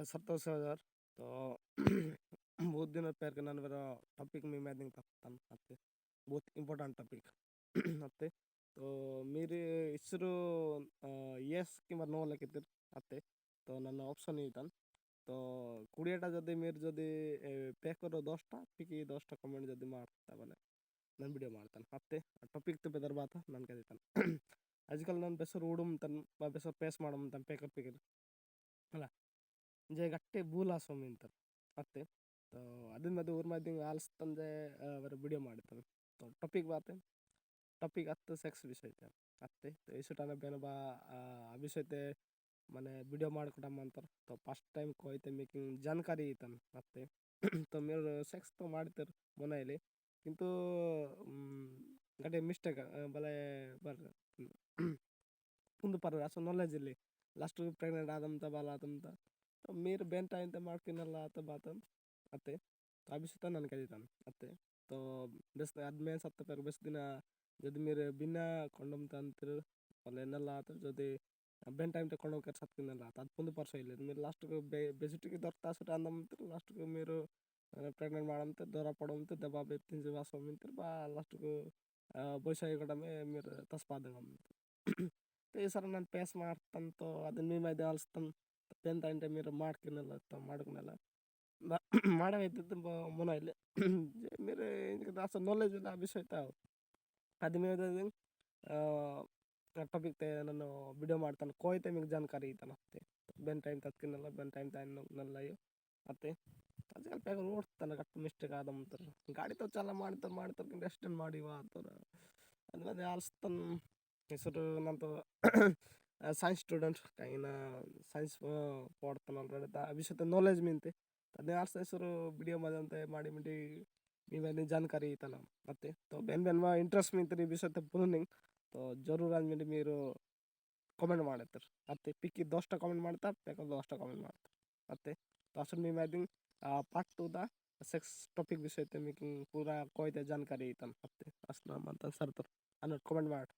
संतोष sir तो बहुत दिनों पैर के ननवर टॉपिक में मैं दिन तक आते बहुत इंपॉर्टेंट टॉपिक आते तो मेरे ಹೆಸರು ಎಸ್ কিংবা নো লেখিতে ಆತೆ তো ನನ್ನ অপশন ইতান তো 20টা যদি মের যদি পে করো 10টা পিকি 10টা কমেಂಟ್ যদি ಮಾಡ್ತಾ ಬಲೆ ನಾನು ವಿಡಿಯೋ ಮಾಡ್ತಾನೆ ಮತ್ತೆ ಟಾಪಿಕ್ ತು ಬೆದರ್ ಬಾತ ನಾನು ಕದಿತಾನೆ ಆजकल ನಾನು ಬೆಸರು ಉಡುಮ್ ತನ್ ಬಾ ಬೆಸರು ಪೇಸ್ ಮಾಡಮ್ ತನ್ ಪೇಕರ್ ಪಿಕರ್ ಅಲ್ಲ जे गट्टे ಬೂಲಾ ಸೊಮ್ಮೆ ಅಂತಾರೆ ಮತ್ತೆ ಅದನ್ನ ಮತ್ತೆ ಊರ್ ಮಧ್ಯೆ ಆಲಿಸ್ತಂದೆ ಅವರ ವಿಡಿಯೋ ಮಾಡ್ತಾನೆ ಟಾಪಿಕ್ ಬಾತೆ ಟಾಪಿಕ್ ಹತ್ತು ಸೆಕ್ಸ್ ವಿಷಯತೆ ಅತ್ತೆ ಇಸುಟಾನ ಬೇನ ಬಾ ಆ ವಿಷಯತೆ মানে ভিডিও ಮಾಡ್ಕೊಡಮ್ಮ ಅಂತಾರೆ ಫಸ್ಟ್ ಟೈಮ್ ಕೊಯ್ತೆ ಮೇಕಿಂಗ್ ಜಾನಕಾರಿ ಐತನ್ ಮತ್ತೆ ಮೇರೆ ಸೆಕ್ಸ್ তো ಮಾಡ್ತಾರೆ ಮನೆಯಲ್ಲಿ কিন্তু ಗಡೆ ಮಿಸ್ಟೇಕ್ ಬಲೆ ಬರ್ ಮುಂದೆ ಪರ ಅಷ್ಟು ನಾಲೆಜ್ ಇಲ್ಲಿ ಲಾಸ್ಟ್ ಪ್ರೆಗ್ನೆಂಟ್ ಆದಂತ ಬಾಲ ಆದಂತ మీరు బెంట అయితే ಮಾಡ್ಕಿನಲ್ಲ ಆತ ಬಾತ ಅತ್ತೆ ಅಭಿಷೇಕ ನಾನು ಕರೀತಾನೆ ಅತ್ತೆ तो बेस आदमी सत्त पर बेस दिन यदि मेरे बिना कंडम ತಂತ್ರ ಅಲ್ಲೆಲ್ಲ ಆತ যদি ಬೆನ್ ಟೈಮ್ ತಗೊಂಡು ಹೋಗಿ ಸತ್ಕಿನಲ್ಲ ಆತ ಅದು ಒಂದು ಪರ್ಸ ಇಲ್ಲ మీరు లాస్ట్కి బెసిట్కి దొరకతా సట అందమంటారు లాస్ట్కి మీరు ప్రెగ్నెంట్ ಮಾಡಂತ ದೂರ ಪಡೋಂತ ದಬಾ ಬೆತ್ತಿನ ವಾಸ ಮಿಂತಾರೆ ಬಾ లాస్ట్కు ಬಯಸ ಇಗಡಮೆ మీరు ತಸ್ಪಾದಂಗ ಈ ಸರ ನಾನು ಪೇಸ್ ಮಾಡ್ತಂತೋ ಅದನ್ನ మీ మీద ಆಲಿಸ್ತಾನೆ ಎಂತ అంటే మీరు ಮಾಡ್ಕಿನಲ್ಲ ಮಾಡ್ಕೊನಲ್ಲ ಮಾಡವೈತಿದ್ದು ಮನ ಇಲ್ಲಿ మీరు ఇంకా అసలు నాలెడ్జ్ ఆ విషయం అయితే అది మీద ಟಾಪಿಕ್ ನಾನು ವಿಡಿಯೋ ಮಾಡ್ತಾನೆ ಕೋಯ್ತೆ మీకు ಜಾನಕಾರಿ ಐತಾನ ಅತ್ತೆ ಬೆನ್ ಟೈಮ್ ತತ್ಕಿನಲ್ಲ ಬೆನ್ ಟೈಮ್ ತಾಯಿನಲ್ಲ ಅತ್ತೆ ಆजकल ಪೇಗ ಓಡ್ತಾನೆ ಕಟ್ಟು ಮಿಸ್ಟೇಕ್ ಆದಂತಾರೆ ಗಾಡಿ तो ಚಾಲ ಮಾಡ್ತಾರೆ কিন্তু ಎಕ್ಸ್ಟೆಂಡ್ ಮಾಡಿವ ಅಂತಾರೆ ಅದು ಮತ್ತೆ ಆಲಿಸ್ತಾನೆ ಹೆಸರು ನಂತು साइंस स्टूडेंट कहीं ना साइंस पढ़ता ऑलरेडी ता विषय तो नॉलेज मिलते तदे आर्स ಹೆಸರು ವಿಡಿಯೋ ಮಾಡಂತೆ ಮಾಡಿ ಮಾಡಿ ನೀವೇನು ಜಾನಕಾರಿ ಐತನ ಮತ್ತೆ तो बेन बेन इंटरेस्ट मिलते विषय तो पुनिंग तो जरूर आज मेरे మీరు कमेंट ಮಾಡ್ತಾರೆ ಮತ್ತೆ ಪಿಕ್ಕಿ 10টা ಕಮೆಂಟ್ ಮಾಡ್ತಾರೆ ಬೇಕಾದ್ರೆ 10টা ಕಮೆಂಟ್ ಮಾಡ್ತಾರೆ ಮತ್ತೆ तो असल में मैं दिन पार्ट 2 दा सेक्स टॉपिक विषय ते मेकिंग पूरा कोई ते जानकारी ಐತನ ಮತ್ತೆ ಅಷ್ಟು ಅಂತ ಸರ್ ಅನ್ನೋ ಕಮೆಂಟ್ ಮಾಡಿ